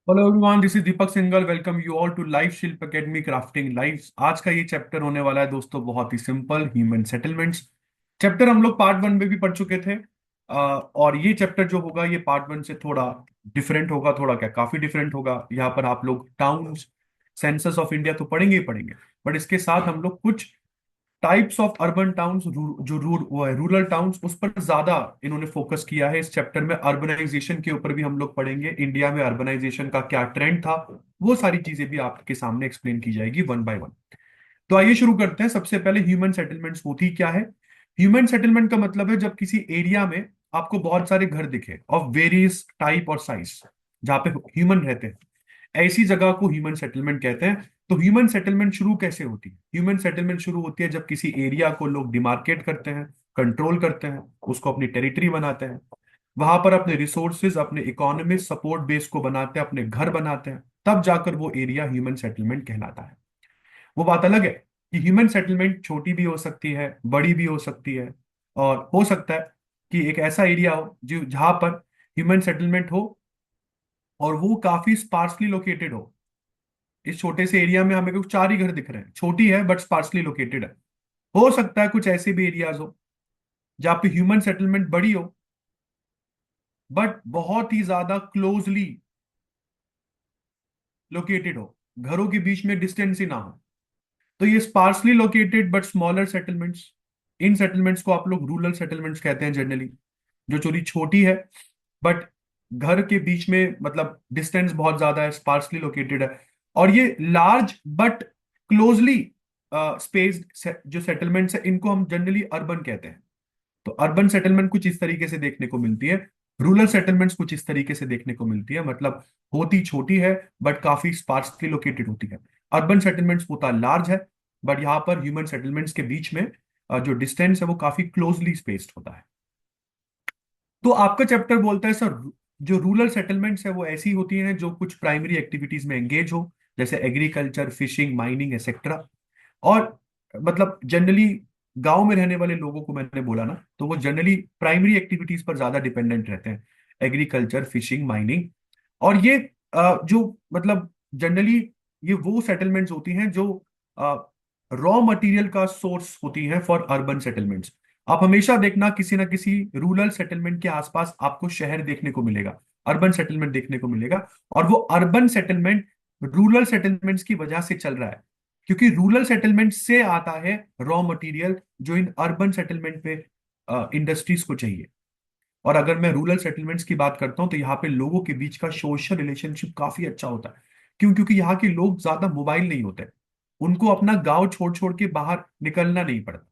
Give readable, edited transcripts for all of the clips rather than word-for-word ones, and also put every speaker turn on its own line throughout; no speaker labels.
Hello everyone, this is Deepak Singal. Welcome you all to live Shilp academy crafting live. आज का ये chapter होने वाला है दोस्तों, बहुत ही सिंपल, ह्यूमन सेटलमेंट्स। चैप्टर हम लोग पार्ट वन में भी पढ़ चुके थे। और ये चैप्टर जो होगा ये पार्ट वन से थोड़ा डिफरेंट होगा। थोड़ा क्या, काफी डिफरेंट होगा। यहाँ पर आप लोग टाउन्स, सेंसस ऑफ इंडिया तो पढ़ेंगे ही पढ़ेंगे, बट इसके साथ हम लोग कुछ टाइप्स ऑफ अर्बन टाउन्स, जो वो है रूरल टाउन्स, उस पर ज्यादा इन्होंने फोकस किया है। इस चैप्टर में अर्बनाइजेशन के ऊपर भी हम लोग पढ़ेंगे। इंडिया में अर्बनाइजेशन का क्या ट्रेंड था, वो सारी चीजें भी आपके सामने एक्सप्लेन की जाएगी वन बाय वन। तो आइए शुरू करते हैं। सबसे पहले ह्यूमन सेटलमेंट्स होती क्या है। ह्यूमन सेटलमेंट का मतलब है जब किसी एरिया में आपको बहुत सारे घर दिखे ऑफ वेरियस टाइप और साइज, जहाँ पे ह्यूमन रहते हैं, ऐसी जगह को ह्यूमन सेटलमेंट कहते हैं। तो ह्यूमन सेटलमेंट शुरू कैसे होती है? ह्यूमन सेटलमेंट शुरू होती है जब किसी एरिया को लोग डिमार्केट करते हैं, कंट्रोल करते हैं, उसको अपनी टेरिटरी बनाते हैं, वहां पर अपने रिसोर्सेज, अपने इकोनॉमी सपोर्ट बेस को बनाते हैं, अपने घर बनाते हैं, तब जाकर वो एरिया ह्यूमन सेटलमेंट कहलाता है। वो बात अलग है कि ह्यूमन सेटलमेंट छोटी भी हो सकती है, बड़ी भी हो सकती है, और हो सकता है कि एक ऐसा एरिया हो जो जहां पर ह्यूमन सेटलमेंट हो और वो काफी स्पार्सली लोकेटेड हो। इस छोटे से एरिया में हमें कुछ चार ही घर दिख रहे हैं, छोटी है बट स्पार्सली लोकेटेड है। हो सकता है कुछ ऐसे भी एरियाज हो जहाँ पे ह्यूमन सेटलमेंट बड़ी हो बट बहुत ही ज्यादा क्लोजली लोकेटेड हो, घरों के बीच में डिस्टेंस ही ना हो। तो ये sparsely located but smaller settlements, in settlements को आप लोग रूरल सेटलमेंट्स कहते हैं जनरली। जो चोरी छोटी है बट घर के बीच में मतलब डिस्टेंस बहुत ज्यादा है, स्पार्सली लोकेटेड है। और ये लार्ज बट क्लोजली स्पेस्ड जो सेटलमेंट्स है, इनको हम जनरली अर्बन कहते हैं। तो अर्बन सेटलमेंट कुछ इस तरीके से देखने को मिलती है, रूरल सेटलमेंट्स कुछ इस तरीके से देखने को मिलती है। मतलब होती छोटी है बट काफी स्पार्सली लोकेटेड होती है। अर्बन सेटलमेंट्स होता लार्ज है, बट यहाँ पर ह्यूमन सेटलमेंट्स के बीच में जो डिस्टेंस है वो काफी क्लोजली स्पेस्ड होता है। तो आपका चैप्टर बोलता है सर, जो रूरल सेटलमेंट्स है वो ऐसी होती हैं जो कुछ प्राइमरी एक्टिविटीज में एंगेज हो, जैसे एग्रीकल्चर, फिशिंग, माइनिंग एक्सेट्रा। और मतलब जनरली गांव में रहने वाले लोगों को मैंने बोला ना, तो वो जनरली प्राइमरी एक्टिविटीज पर ज्यादा डिपेंडेंट रहते हैं, एग्रीकल्चर, फिशिंग, माइनिंग। और ये जो मतलब जनरली ये वो सेटलमेंट्स होती हैं जो रॉ मटेरियल का सोर्स होती हैं फॉर अर्बन सेटलमेंट्स। आप हमेशा देखना किसी ना किसी रूरल सेटलमेंट के आसपास आपको शहर देखने को मिलेगा, अर्बन सेटलमेंट देखने को मिलेगा। और वो अर्बन सेटलमेंट रूरल सेटलमेंट्स की वजह से चल रहा है, क्योंकि रूरल सेटलमेंट से आता है रॉ मटेरियल जो इन अर्बन सेटलमेंट पे इंडस्ट्रीज को चाहिए। और अगर मैं रूरल सेटलमेंट्स की बात करता हूँ तो यहाँ पे लोगों के बीच का सोशल रिलेशनशिप काफी अच्छा होता है। क्यों? क्योंकि यहाँ के लोग ज्यादा मोबाइल नहीं होते, उनको अपना गांव छोड़ छोड़ के बाहर निकलना नहीं पड़ता,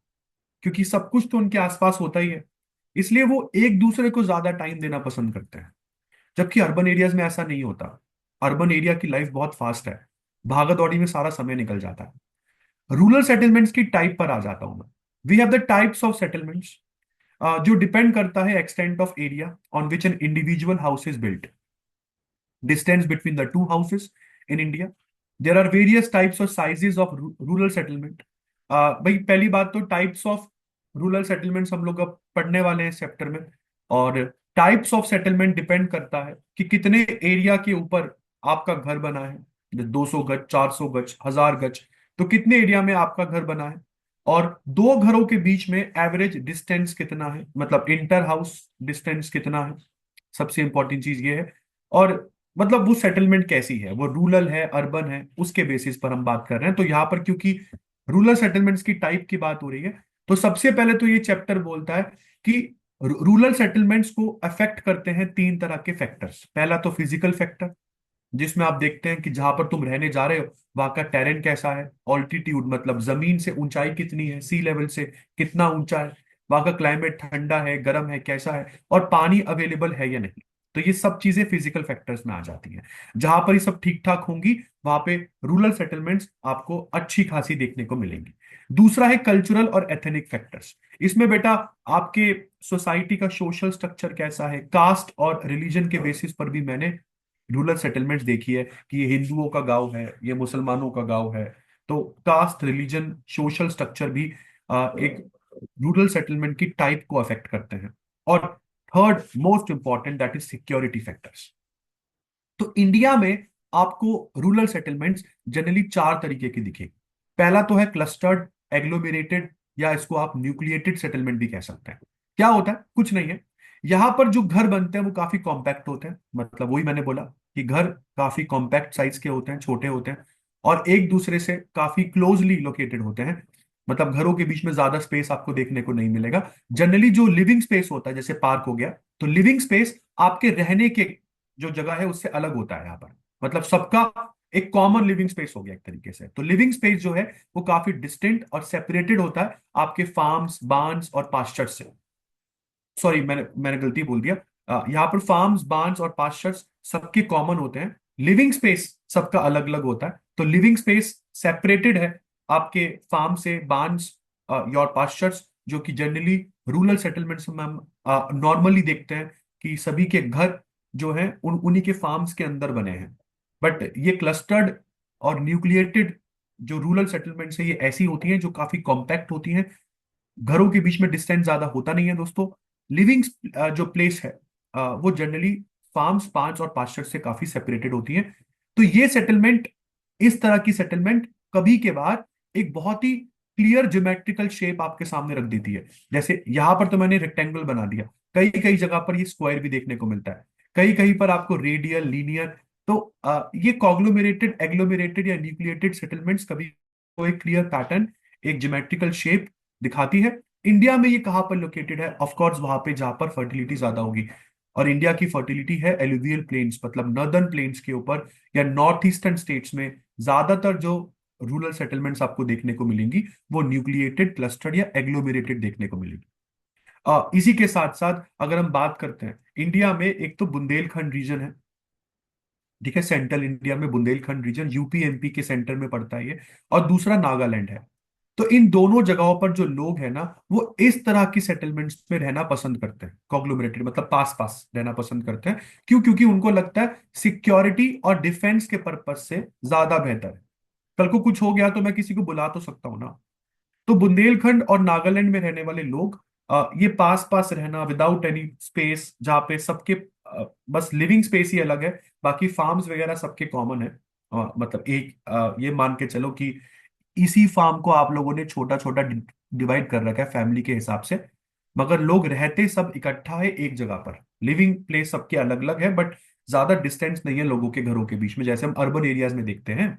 क्योंकि सब कुछ तो उनके आसपास होता ही है। इसलिए वो एक दूसरे को ज्यादा टाइम देना पसंद करते हैं, जबकि अर्बन एरियाज में ऐसा नहीं होता। अर्बन एरिया की लाइफ बहुत फास्ट है, भागा दौड़ी में सारा समय निकल जाता है। रूरल सेटलमेंट्स की टाइप पर आ जाता हूं मैं। We have the types of settlements, जो डिपेंड करता है extent of area on which an individual house is built, distance between the two houses in India. There are various types और sizes of rural settlement. भाई पहली बात तो types of rural settlements हम लोग अब पढ़ने वाले हैं इस चैप्टर में। और टाइप्स ऑफ सेटलमेंट डिपेंड करता है कि कितने एरिया के ऊपर आपका घर बना है, 200 गज, 400 गज, 1000 गज, तो कितने एरिया में आपका घर बना है। और दो घरों के बीच में एवरेज डिस्टेंस कितना है, मतलब इंटर हाउस डिस्टेंस कितना है, सबसे इंपॉर्टेंट चीज ये है। और मतलब वो सेटलमेंट कैसी है, वो रूरल है, अर्बन है, उसके बेसिस पर हम बात कर रहे हैं। तो यहाँ पर क्योंकि रूरल सेटलमेंट्स की टाइप की बात हो रही है, तो सबसे पहले तो ये चैप्टर बोलता है कि रूरल सेटलमेंट्स को अफेक्ट करते हैं तीन तरह के फैक्टर्स। पहला तो फिजिकल फैक्टर, जिसमें आप देखते हैं कि जहां पर तुम रहने जा रहे हो वहां का टेरेन कैसा है, ऑल्टीट्यूड मतलब जमीन से ऊंचाई कितनी है, सी लेवल से कितना ऊंचा है, वहां का क्लाइमेट ठंडा है, गर्म है, कैसा है, और पानी अवेलेबल है या नहीं। तो ये सब चीजें फिजिकल फैक्टर्स में आ जाती हैं। जहां पर ये सब ठीक ठाक होंगी वहां पे रूरल सेटलमेंट्स आपको अच्छी खासी देखने को मिलेंगी। दूसरा है कल्चरल और एथनिक फैक्टर्स। इसमें बेटा आपके सोसाइटी का सोशल स्ट्रक्चर कैसा है, कास्ट और रिलीजन के बेसिस पर भी मैंने रूरल सेटलमेंट्स देखी है कि ये हिंदुओं का गांव है, ये मुसलमानों का गांव है। तो कास्ट, रिलीजन, सोशल स्ट्रक्चर भी एक रूरल सेटलमेंट की टाइप को अफेक्ट करते हैं। और third most important, that is security factors. तो इंडिया में आपको रूरल सेटलमेंट्स जनरली चार तरीके के दिखे। पहला तो है क्लस्टर्ड एग्लोमेरेटेड, या इसको आप न्यूक्लिएटेड सेटलमेंट भी कह सकते हैं। क्या होता है? कुछ नहीं है, यहाँ पर जो घर बनते हैं वो काफी कॉम्पैक्ट होते हैं, मतलब वही मैंने बोला कि घर काफी कॉम्पैक्ट साइज के होते हैं, छोटे होते हैं, और एक दूसरे से काफी क्लोजली लोकेटेड होते हैं। मतलब घरों के बीच में ज्यादा स्पेस आपको देखने को नहीं मिलेगा। जनरली जो लिविंग स्पेस होता है, जैसे पार्क हो गया, तो लिविंग स्पेस आपके रहने के जो जगह है उससे अलग होता है यहाँ पर। मतलब सबका एक कॉमन लिविंग स्पेस हो गया एक तरीके से। तो लिविंग स्पेस जो है वो काफी डिस्टिंक्ट और सेपरेटेड होता है आपके फार्म्स, बार्न्स और पास्चर से। सॉरी, मैंने मैंने गलती बोल दिया। यहाँ पर फार्म्स, बार्न्स और पास्चर्स सबके कॉमन होते हैं, लिविंग स्पेस सबका अलग अलग होता है। तो लिविंग स्पेस सेपरेटेड है आपके फार्म से, बार्न्स और पास्चर्स, जो कि जनरली रूरल सेटलमेंट्स में हम नॉर्मली देखते हैं कि सभी के घर जो हैं उन्हीं के फार्म्स के अंदर बने हैं। बट ये क्लस्टर्ड और न्यूक्लिएटेड जो रूरल सेटलमेंट्स है, ये ऐसी होती हैं जो काफी कॉम्पैक्ट होती हैं, घरों के बीच में डिस्टेंस ज्यादा होता नहीं है दोस्तों। लिविंग जो प्लेस है वो जनरली फार्म्स, पांच और पास्चर से काफी सेपरेटेड होती है। तो ये सेटलमेंट, इस तरह की सेटलमेंट कभी के बाद एक बहुत ही क्लियर ज्योमेट्रिकल शेप आपके सामने रख देती है। जैसे यहां पर तो मैंने रेक्टेंगल बना दिया, कई कई जगह पर ये स्क्वायर भी देखने को मिलता है, कहीं कहीं पर आपको रेडियल, लीनियर। तो ये कॉग्लोमेरेटेड, एग्लोमेरेटेड या न्यूक्लिएटेड सेटलमेंट्स कभी को एक क्लियर पैटर्न, एक ज्योमेट्रिकल शेप दिखाती है। इंडिया में ये कहाँ पर लोकेटेड है? ऑफ कोर्स वहां पे जहां पर फर्टिलिटी ज्यादा होगी, और इंडिया की फर्टिलिटी है एलुवियल प्लेन्स, मतलब नॉर्दर्न प्लेन्स के ऊपर, या नॉर्थ ईस्टर्न स्टेट्स में ज्यादातर जो रूरल सेटलमेंट्स आपको देखने को मिलेंगी वो न्यूक्लिएटेड, क्लस्टर्ड या एग्लोमेरेटेड देखने को मिलेंगी। इसी के साथ साथ अगर हम बात करते हैं, इंडिया में एक तो बुंदेलखंड रीजन है, ठीक है, सेंट्रल इंडिया में बुंदेलखंड रीजन यूपी एमपी के सेंटर में पड़ता है ये, और दूसरा नागालैंड है। तो इन दोनों जगहों पर जो लोग हैं ना, वो इस तरह की सेटलमेंट्स में रहना पसंद करते हैं, कॉग्लोमरेटेड मतलब पास पास रहना पसंद करते हैं। क्यों? क्योंकि उनको लगता है सिक्योरिटी और डिफेंस के पर्पज से ज्यादा बेहतर है। कल को कुछ हो गया तो मैं किसी को बुला तो सकता हूं ना। तो बुंदेलखंड और नागालैंड में रहने वाले लोग ये पास पास रहना, विदाउट एनी स्पेस, जहाँ पे सबके बस लिविंग स्पेस ही अलग है, बाकी फार्म्स वगैरह सबके कॉमन है। मतलब एक ये मान के चलो कि इसी फार्म को आप लोगों ने छोटा छोटा डिवाइड कर रखा है फैमिली के हिसाब से, मगर लोग रहते सब इकट्ठा है एक जगह पर। लिविंग प्लेस सबके अलग अलग है, बट ज्यादा डिस्टेंस नहीं है लोगों के घरों के बीच में, जैसे हम अर्बन एरियाज में देखते हैं।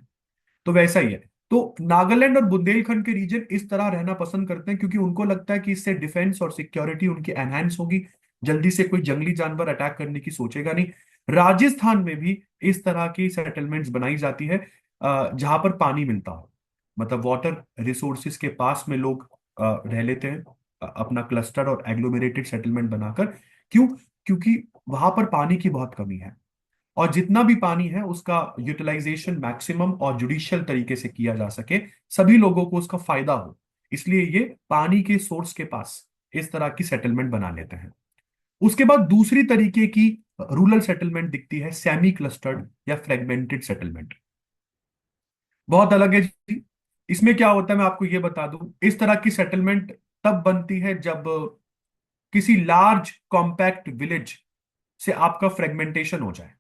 तो वैसा ही है। तो नागालैंड और बुंदेलखंड के रीजन इस तरह रहना पसंद करते हैं क्योंकि उनको लगता है कि इससे डिफेंस और सिक्योरिटी उनकी एनहांस होगी, जल्दी से कोई जंगली जानवर अटैक करने की सोचेगा नहीं। राजस्थान में भी इस तरह की सेटलमेंट्स बनाई जाती है जहां पर पानी मिलता हो, मतलब वाटर रिसोर्सेज के पास में लोग रह लेते हैं अपना क्लस्टर और एग्लोमेरेटेड सेटलमेंट बनाकर। क्यों? क्योंकि वहां पर पानी की बहुत कमी है, और जितना भी पानी है उसका यूटिलाइजेशन मैक्सिमम और जुडिशियल तरीके से किया जा सके, सभी लोगों को उसका फायदा हो, इसलिए ये पानी के सोर्स के पास इस तरह की सेटलमेंट बना लेते हैं। उसके बाद दूसरी तरीके की रूरल सेटलमेंट दिखती है, सेमी क्लस्टर्ड या फ्रेगमेंटेड सेटलमेंट। बहुत अलग है जी। इसमें क्या होता है मैं आपको ये बता दूं, इस तरह की सेटलमेंट तब बनती है जब किसी लार्ज कॉम्पैक्ट विलेज से आपका फ्रेगमेंटेशन हो जाए।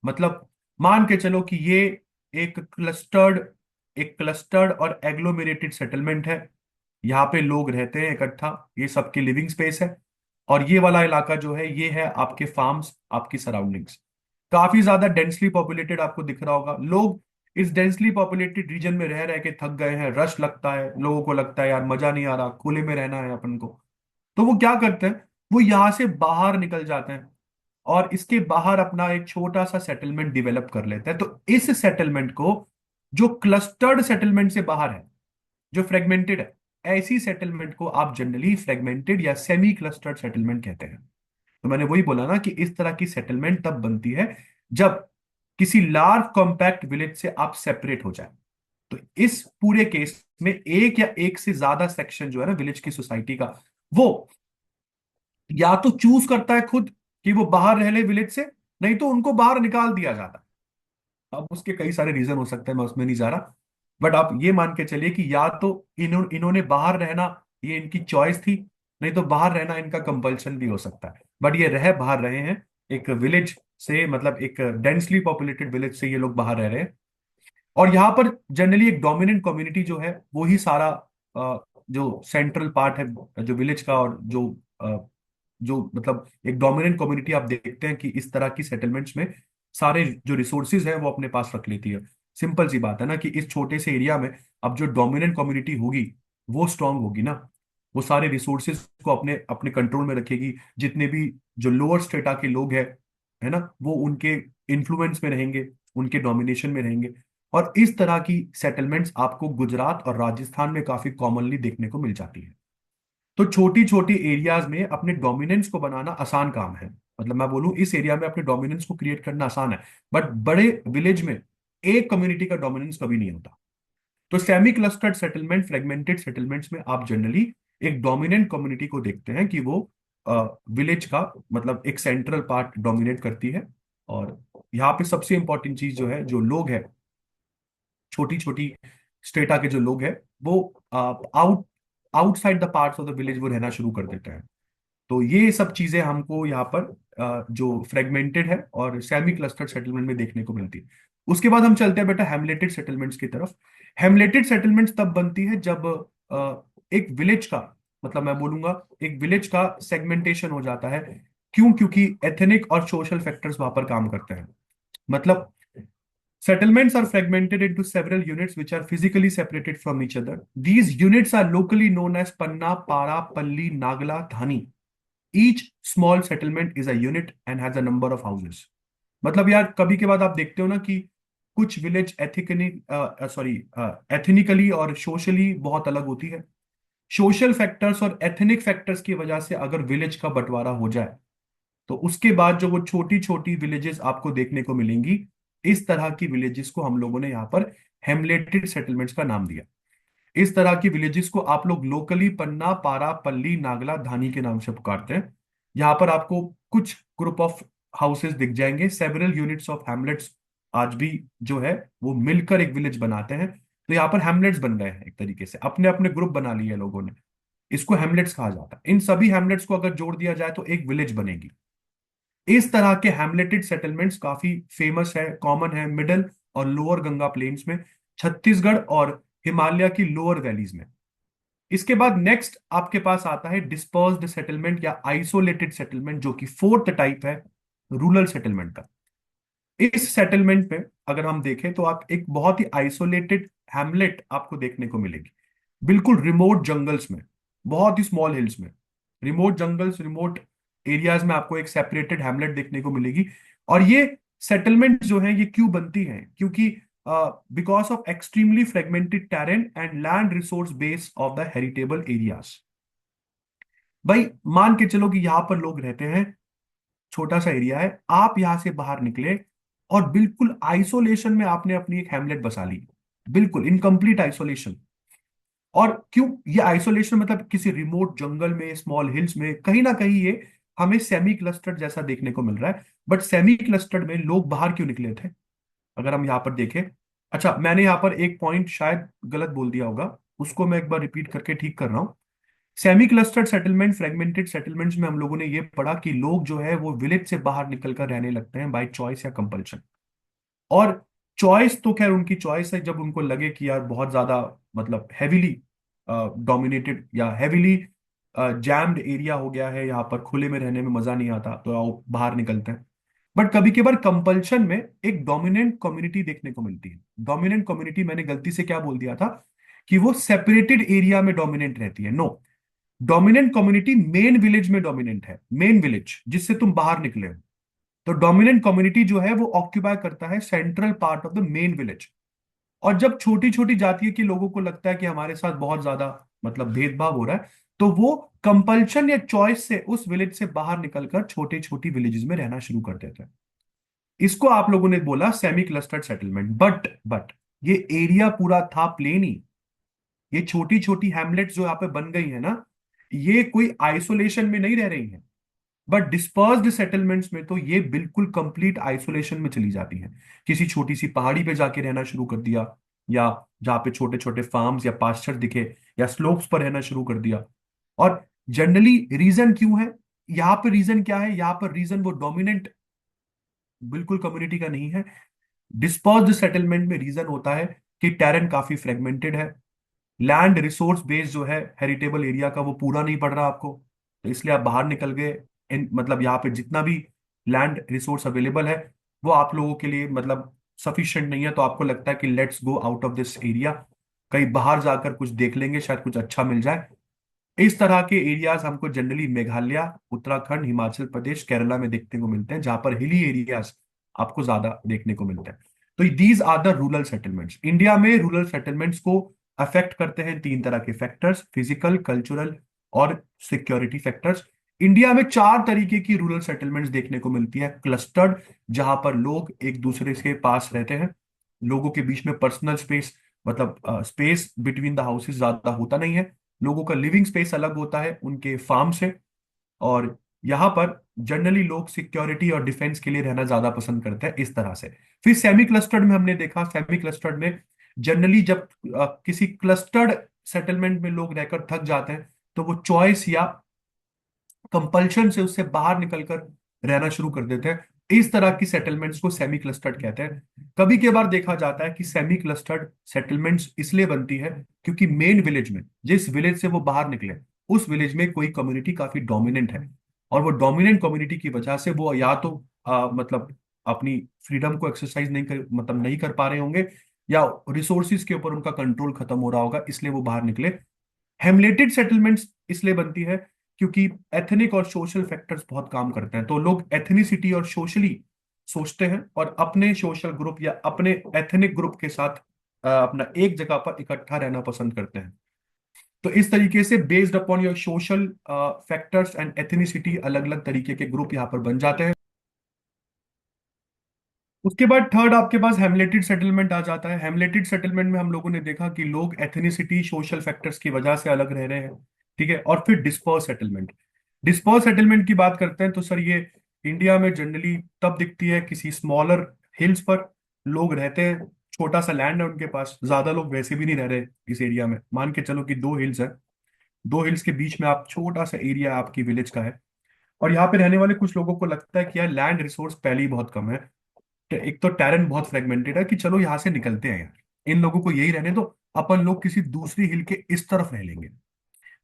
मतलब मान के चलो कि ये एक क्लस्टर्ड एक क्लस्टर्ड और एग्लोमेरेटेड सेटलमेंट है, यहाँ पे लोग रहते हैं इकट्ठा, ये सबकी लिविंग स्पेस है। और ये वाला इलाका जो है ये है आपके फार्म्स, आपकी सराउंडिंग्स, काफी ज्यादा डेंसली पॉपुलेटेड आपको दिख रहा होगा। लोग इस डेंसली पॉपुलेटेड रीजन में रह रह के थक गए हैं, रश लगता है, लोगों को लगता है यार मजा नहीं आ रहा, खुले में रहना है अपन को। तो वो क्या करते हैं, वो यहां से बाहर निकल जाते हैं और इसके बाहर अपना एक छोटा सा सेटलमेंट डेवलप कर लेते हैं। तो इस सेटलमेंट को, जो क्लस्टर्ड सेटलमेंट से बाहर है, जो फ्रेगमेंटेड है, ऐसी सेटलमेंट को आप जनरली फ्रेगमेंटेड या सेमी क्लस्टर्ड सेटलमेंट कहते हैं। तो मैंने वही बोला ना कि इस तरह की सेटलमेंट तब बनती है जब किसी लार्ज कॉम्पैक्ट विलेज से आप सेपरेट हो जाए। तो इस पूरे केस में एक या एक से ज्यादा सेक्शन जो है ना विलेज की सोसाइटी का, वो या तो चूज करता है खुद कि वो बाहर रह ले विलेज से, नहीं तो उनको बाहर निकाल दिया जाता है। अब उसके कई सारे रीजन हो सकते हैं, मैं उसमें नहीं जा रहा। बट आप ये मान के चलिए कि या तो इन्होंने बाहर रहना, ये इनकी चॉइस थी, नहीं तो बाहर रहना इनका कंपल्शन भी हो सकता है, बट ये रह बाहर रहे हैं एक विलेज से, मतलब एक डेंसली पॉपुलेटेड विलेज से ये लोग बाहर रह रहे हैं। और यहाँ पर जनरली एक डोमिनेंट कम्युनिटी जो है वो ही सारा जो सेंट्रल पार्ट है जो विलेज का, और जो मतलब एक डोमिनेंट कम्युनिटी आप देखते हैं कि इस तरह की सेटलमेंट्स में सारे जो रिसोर्सेज हैं वो अपने पास रख लेती है। सिंपल सी बात है ना कि इस छोटे से एरिया में अब जो डोमिनेंट कम्युनिटी होगी वो स्ट्रांग होगी ना, वो सारे रिसोर्सेज को अपने अपने कंट्रोल में रखेगी। जितने भी जो लोअर स्टेटा के लोग हैं, है ना, वो उनके इन्फ्लुएंस में रहेंगे, उनके डोमिनेशन में रहेंगे। और इस तरह की सेटलमेंट्स आपको गुजरात और राजस्थान में काफी कॉमनली देखने को मिल जाती है। तो छोटी छोटी एरियाज में अपने डोमिनेंस को बनाना आसान काम है, मतलब मैं बोलूं इस एरिया में अपने डोमिनेंस को क्रिएट करना आसान है। बट बड़े विलेज में एक कम्युनिटी का डोमिनेंस कभी नहीं होता। तो semi clustered settlement, fragmented settlements में आप जनरली एक डोमिनेंट कम्युनिटी को देखते हैं कि वो विलेज का मतलब एक सेंट्रल पार्ट डोमिनेट करती है। और यहाँ पे सबसे इंपॉर्टेंट चीज जो है, जो लोग हैं, छोटी छोटी स्टेटा के जो लोग हैं, वो outside the parts of the village वो रहना शुरू कर देते हैं। तो ये सब चीजें हमको यहाँ पर जो फ्रेगमेंटेड है और सेमी क्लस्टर्ड सेटलमेंट में देखने को मिलती है। उसके बाद हम चलते हैं बेटा हेमलेटेड सेटलमेंट्स की तरफ। हेमलेटेड सेटलमेंट्स तब बनती है जब एक विलेज का, मतलब मैं बोलूंगा एक विलेज का सेगमेंटेशन हो जाता है। क्यों? क्योंकि एथनिक और सोशल फैक्टर्स वहां पर काम करते हैं। मतलब settlements are fragmented into several units which are physically separated from each other. These units are locally known as Panna, Para, Palli, Nagla, Dhani. Each small settlement is a unit and has a number of houses. मतलब यार कभी के बाद आप देखते हो ना कि कुछ विलेज एथिकली सॉरी एथनिकली और सोशली बहुत अलग होती है। सोशल फैक्टर्स और एथनिक फैक्टर्स की वजह से अगर विलेज का बंटवारा हो जाए तो उसके बाद जो वो छोटी छोटी विलेजेस आपको देखने को मिलेंगी, इस तरह की विलेजेस को हम लोगों ने यहाँ पर हेमलेटेड सेटलमेंट्स का नाम दिया। इस तरह की विलेजेस को आप लोग लोकली पन्ना, पारा, पल्ली, नागला, धानी के नाम से पुकारते हैं। यहाँ पर आपको कुछ ग्रुप ऑफ हाउसेस दिख जाएंगे, सेवरल यूनिट्स ऑफ हैमलेट्स आज भी जो है वो मिलकर एक विलेज बनाते हैं। तो यहाँ पर हैमलेट्स बन रहे हैं, एक तरीके से अपने अपने ग्रुप बना लिए हैं लोगों ने। इसको हैमलेट्स कहा जाता है। इन सभी हैमलेट्स को अगर जोड़ दिया जाए तो एक विलेज बनेगी। इस तरह के हैमलेटेड सेटलमेंट्स काफी फेमस है, कॉमन है मिडिल और लोअर गंगा प्लेन्स में, छत्तीसगढ़ और हिमालय की लोअर वैलीज में। इसके बाद नेक्स्ट आपके पास आता है डिस्पर्स्ड सेटलमेंट या आइसोलेटेड सेटलमेंट, जो कि फोर्थ टाइप है रूरल सेटलमेंट का। इस सेटलमेंट में अगर हम देखें तो आप एक बहुत ही आइसोलेटेड हैमलेट आपको देखने को मिलेगी, बिल्कुल रिमोट जंगल्स में, बहुत ही स्मॉल हिल्स में, रिमोट जंगल्स, रिमोट एरियाज में आपको एक सेपरेटेड हैमलेट देखने को मिलेगी। और ये सेटलमेंट जो है ये क्यों बनती है? क्योंकि because of extremely fragmented terrain and land resource base of the heritable areas. भाई मान के चलो कि यहां पर लोग रहते हैं, छोटा सा एरिया है, आप यहां से बाहर निकले और बिल्कुल आइसोलेशन में आपने अपनी एक हैमलेट बसा ली, बिल्कुल इनकम्प्लीट आइसोलेशन। और क्यों ये आइसोलेशन? मतलब किसी रिमोट जंगल में, स्मॉल हिल्स में, कहीं ना कहीं ये हमें सेमी क्लस्टर्ड जैसा देखने को मिल रहा है। बट सेमी क्लस्टर्ड में लोग बाहर क्यों निकले थे, अगर हम यहाँ पर देखें। अच्छा, मैंने यहाँ पर एक पॉइंट शायद गलत बोल दिया होगा, उसको मैं एक बार रिपीट करके ठीक कर रहा हूँ। Semi clustered settlement, fragmented settlements में हम लोगों ने ये पढ़ा कि लोग जो है वो विलेज से बाहर निकलकर रहने लगते हैं बाय चॉइस या कंपल्शन। और चॉइस तो खैर उनकी चॉइस है, जब उनको लगे कि यार बहुत ज्यादा मतलब हैविली डोमिनेटेड या हैविली जैम्ड एरिया हो गया है, यहाँ पर खुले में रहने में मजा नहीं आता, तो आओ बाहर निकलते हैं। बट कभी कभार कंपल्शन में एक डोमिनेंट कम्युनिटी देखने को मिलती है। डोमिनेंट कम्युनिटी, मैंने गलती से क्या बोल दिया था कि वो सेपरेटेड एरिया में डोमिनेंट रहती है, no. Dominant community main village में डोमिनेंट है, मेन विलेज जिससे तुम बाहर निकले हो। तो डोमिनेंट कम्युनिटी जो है वो ऑक्यूपाई करता है central part of the main village. और जब छोटी छोटी जाति के लोगों को लगता है कि हमारे साथ बहुत ज्यादा मतलब भेदभाव हो रहा है, तो वो कंपल्शन या चॉइस से उस विलेज से बाहर निकलकर छोटे छोटी विलेजेस में रहना शुरू कर देते हैं। इसको आप लोगों ने बोला सेमी क्लस्टर्ड सेटलमेंट। बट ये एरिया पूरा था प्लेन ही। ये छोटी छोटी हैमलेट्स जो यहाँ पे बन गई है ना, ये कोई आइसोलेशन में नहीं रह रही हैं। बट डिस्पर्स्ड सेटलमेंट्स में तो ये बिल्कुल कंप्लीट आइसोलेशन में चली जाती हैं। किसी छोटी सी पहाड़ी पे जाके रहना शुरू कर दिया, या जहाँ पे छोटे छोटे फार्म्स या पास्चर दिखे, या स्लोप्स पर रहना शुरू कर दिया। और जनरली रीजन क्यों है यहाँ पर? रीजन क्या है यहाँ पर? रीजन वो डोमिनेंट बिल्कुल कम्युनिटी का नहीं है। डिस्पर्स्ड सेटलमेंट में रीजन होता है कि टेरेन काफी फ्रेगमेंटेड है, लैंड रिसोर्स बेस जो है हेरिटेबल एरिया का वो पूरा नहीं पड़ रहा आपको, तो इसलिए आप बाहर निकल गए। मतलब यहाँ पे जितना भी लैंड रिसोर्स अवेलेबल है वो आप लोगों के लिए मतलब सफिशिएंट नहीं है, तो आपको लगता है कि let's go out of this area, कहीं बाहर जाकर कुछ देख लेंगे, शायद कुछ अच्छा मिल जाए। इस तरह के एरियाज हमको जनरली मेघालय, उत्तराखंड, हिमाचल प्रदेश, केरला में देखने को मिलते हैं, जहां पर हिली एरियाज आपको ज्यादा देखने को मिलते हैं। तो these are the rural settlements. India में रूरल सेटलमेंट्स को अफेक्ट करते हैं तीन तरह के फैक्टर्स: फिजिकल, कल्चरल और सिक्योरिटी फैक्टर्स। इंडिया में चार तरीके की रूरल सेटलमेंट्स देखने को मिलती है। क्लस्टर्ड, जहां पर लोग एक दूसरे के पास रहते हैं, लोगों के बीच में पर्सनल स्पेस, मतलब स्पेस बिटवीन द हाउसेस ज्यादा होता नहीं है, लोगों का लिविंग स्पेस अलग होता है उनके फार्म से। और यहाँ पर जनरली लोग सिक्योरिटी और डिफेंस के लिए रहना ज्यादा पसंद करते हैं इस तरह से। फिर सेमी क्लस्टर्ड में हमने देखा, सेमी क्लस्टर्ड में जनरली जब किसी क्लस्टर्ड सेटलमेंट में लोग रहकर थक जाते हैं तो वो चॉइस या कंपल्शन से उससे बाहर निकलकर रहना शुरू कर देते हैं। इस तरह की सेटलमेंट्स को सेमी क्लस्टर्ड कहते हैं। कभी कभार देखा जाता है कि सेमी क्लस्टर्ड सेटलमेंट्स इसलिए बनती है क्योंकि मेन विलेज में, जिस विलेज से वो बाहर निकले, उस विलेज में कोई कम्युनिटी काफी डोमिनेंट है, और वो डोमिनेंट कम्युनिटी की वजह से वो या तो मतलब अपनी फ्रीडम को एक्सरसाइज नहीं कर मतलब नहीं कर पा रहे होंगे, या रिसोर्सिस के ऊपर उनका कंट्रोल खत्म हो रहा होगा, इसलिए वो बाहर निकले। हेमलेटेड सेटलमेंट्स इसलिए बनती है क्योंकि एथनिक और सोशल फैक्टर्स बहुत काम करते हैं, तो लोग एथनिसिटी और सोशली सोचते हैं और अपने सोशल ग्रुप या अपने एथनिक ग्रुप के साथ अपना एक जगह पर इकट्ठा रहना पसंद करते हैं। तो इस तरीके से based upon your social factors and ethnicity अलग अलग तरीके के ग्रुप यहाँ पर बन जाते हैं। उसके बाद थर्ड आपके पास हेमलेटेड सेटलमेंट आ जाता है। हेमलेटेड सेटलमेंट में हम लोगों ने देखा कि लोग एथनिसिटी, सोशल फैक्टर्स की वजह से अलग रह रहे हैं, ठीक है। और फिर डिस्पर्स सेटलमेंट। डिस्पर्स सेटलमेंट की बात करते हैं तो सर ये इंडिया में जनरली तब दिखती है किसी स्मॉलर हिल्स पर लोग रहते हैं, छोटा सा लैंड है उनके पास, ज्यादा लोग वैसे भी नहीं रह रहे इस एरिया में। मान के चलो कि दो हिल्स है, दो हिल्स के बीच में आप छोटा सा एरिया आपकी विलेज का है, और यहाँ पे रहने वाले कुछ लोगों को लगता है कि यार लैंड रिसोर्स पहले ही बहुत कम है, एक तो टेरेन बहुत फ्रेगमेंटेड है, कि चलो यहाँ से निकलते हैं यार, इन लोगों को यही रहने दो, अपन लोग किसी दूसरी हिल के इस तरफ रह लेंगे।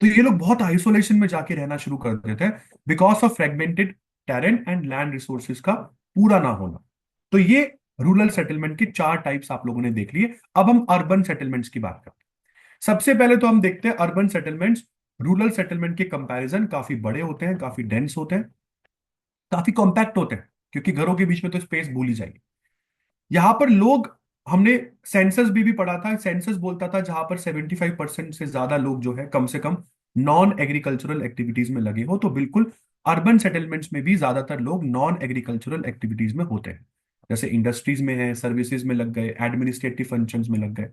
तो ये लोग बहुत आइसोलेशन में जाके रहना शुरू कर देते हैं because of fragmented terrain and land resources का पूरा ना होना। तो ये रूरल सेटलमेंट के चार टाइप्स आप लोगों ने देख लिए। अब हम अर्बन सेटलमेंट्स की बात करते हैं। सबसे पहले तो हम देखते हैं अर्बन सेटलमेंट्स रूरल सेटलमेंट के कंपैरिजन काफी बड़े होते हैं, काफी डेंस होते हैं, काफी कॉम्पैक्ट होते हैं, क्योंकि घरों के बीच में तो स्पेस भूल ही जाएगी। यहाँ पर लोग, हमने सेंसस भी पढ़ा था, सेंसस बोलता था जहां पर 75% से ज्यादा लोग जो है कम से कम नॉन एग्रीकल्चरल एक्टिविटीज में लगे हो, तो बिल्कुल अर्बन सेटलमेंट्स में भी ज्यादातर लोग नॉन एग्रीकल्चरल एक्टिविटीज में होते हैं, जैसे इंडस्ट्रीज में है, सर्विसेज में लग गए, एडमिनिस्ट्रेटिव फंक्शंस में लग गए।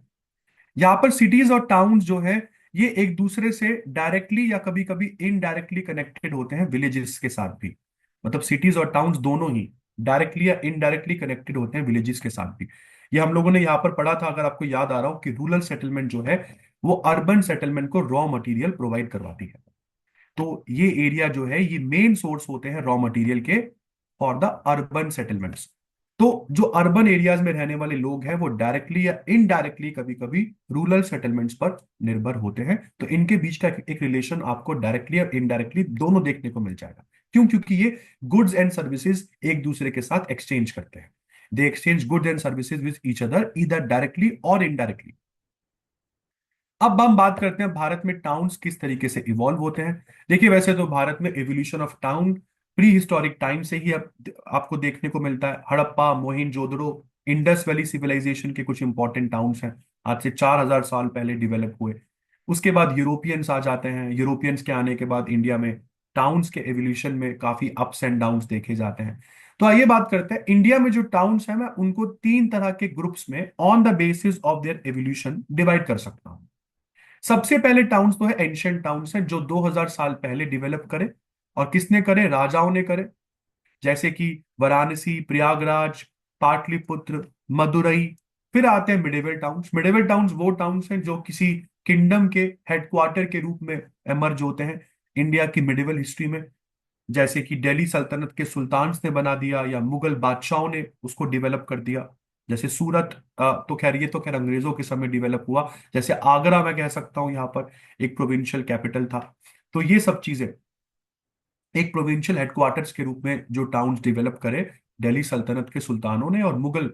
यहाँ पर सिटीज और टाउन जो है ये एक दूसरे से डायरेक्टली या कभी कभी इनडायरेक्टली कनेक्टेड होते हैं विलेजेस के साथ भी। मतलब सिटीज और टाउन्स दोनों ही डायरेक्टली या इनडायरेक्टली कनेक्टेड होते हैं विलेजेस के साथ भी। ये हम लोगों ने यहाँ पर पढ़ा था, अगर आपको याद आ रहा हो, कि रूरल सेटलमेंट जो है वो अर्बन सेटलमेंट को रॉ मटेरियल प्रोवाइड करवाती है। तो ये एरिया जो है ये मेन सोर्स होते हैं रॉ मटेरियल के फॉर द अर्बन सेटलमेंट्स। तो जो अर्बन एरियाज में रहने वाले लोग हैं वो डायरेक्टली या इनडायरेक्टली कभी कभी रूरल सेटलमेंट्स पर निर्भर होते हैं, तो इनके बीच का एक रिलेशन आपको डायरेक्टली और इनडायरेक्टली दोनों देखने को मिल जाएगा। क्यों? क्योंकि ये गुड्स एंड सर्विसेज एक दूसरे के साथ एक्सचेंज करते हैं। दे exchange goods and services with each other either directly और इनडायरेक्टली। अब हम बात करते हैं भारत में टाउन्स किस तरीके से इवॉल्व होते हैं। देखिए वैसे तो भारत में evolution of town pre historic time से ही आपको देखने को मिलता है। हड़प्पा, मोहिंजोदड़ो, इंडस वैली सिविलाइजेशन के कुछ इंपॉर्टेंट टाउन्स हैं, आज से 4000 साल पहले डेवलप हुए। उसके बाद यूरोपियंस आ जाते हैं, यूरोपियंस के आने के बाद इंडिया में टाउन्स के एवोल्यूशन में काफी अप्स एंड डाउन्स देखे जाते हैं। तो आइए बात करते हैं इंडिया में जो टाउन्स हैं, मैं उनको तीन तरह के ग्रुप्स में on the basis of their evolution divide कर सकता हूं। सबसे पहले टाउन्स तो है एंशियंट टाउन्स हैं, जो 2000 साल पहले डेवलप करे, और किसने करे? राजाओं ने करे, जैसे कि वाराणसी, प्रयागराज, पाटलिपुत्र, मदुरई। फिर आते हैं मिडेवल टाउन्स। मिडेवल टाउन्स वो टाउन्स हैं जो किसी किंगडम के हेडक्वार्टर के रूप में एमर्ज होते हैं इंडिया की मिडेवल हिस्ट्री में। जैसे कि दिल्ली सल्तनत के सुल्तान ने बना दिया या मुगल बादशाहों ने उसको डेवलप कर दिया। जैसे सूरत, तो खैर ये तो खैर अंग्रेजों के समय डेवलप हुआ। जैसे आगरा मैं कह सकता हूँ यहाँ पर एक प्रोविंशियल कैपिटल था। तो ये सब चीजें एक प्रोविंशियल हेडक्वार्टर्स के रूप में जो टाउन्स डेवलप करे दिल्ली सल्तनत के सुल्तानों ने और मुगल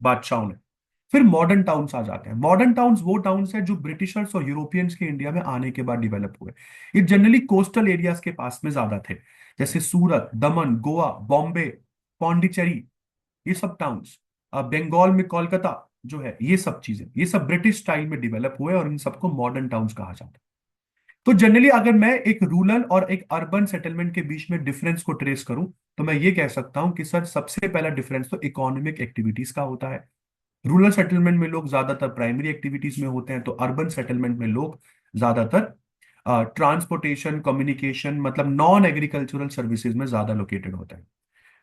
बादशाहों ने। फिर मॉडर्न टाउन्स आ जाते हैं। मॉडर्न टाउन्स वो टाउन्स हैं जो ब्रिटिशर्स और यूरोपियंस के इंडिया में आने के बाद डेवलप हुए। ये जनरली कोस्टल एरियाज के पास में ज्यादा थे, जैसे सूरत, दमन, गोवा, बॉम्बे, पौंडीचेरी, ये सब टाउन्स। बंगाल में कोलकाता जो है, ये सब चीजें, ये सब ब्रिटिश स्टाइल में डेवलप हुए और इन सबको मॉडर्न टाउन्स कहा जाता है। तो जनरली अगर मैं एक रूरल और एक अर्बन सेटलमेंट के बीच में डिफरेंस को ट्रेस करूं, तो मैं ये कह सकता हूं कि सर सबसे पहला डिफरेंस तो इकोनॉमिक एक्टिविटीज का होता है। रूरल सेटलमेंट में लोग ज्यादातर प्राइमरी एक्टिविटीज में होते हैं, तो अर्बन सेटलमेंट में लोग ज्यादातर ट्रांसपोर्टेशन, कम्युनिकेशन, मतलब नॉन एग्रीकल्चरल सर्विसेज में ज्यादा लोकेटेड होते हैं।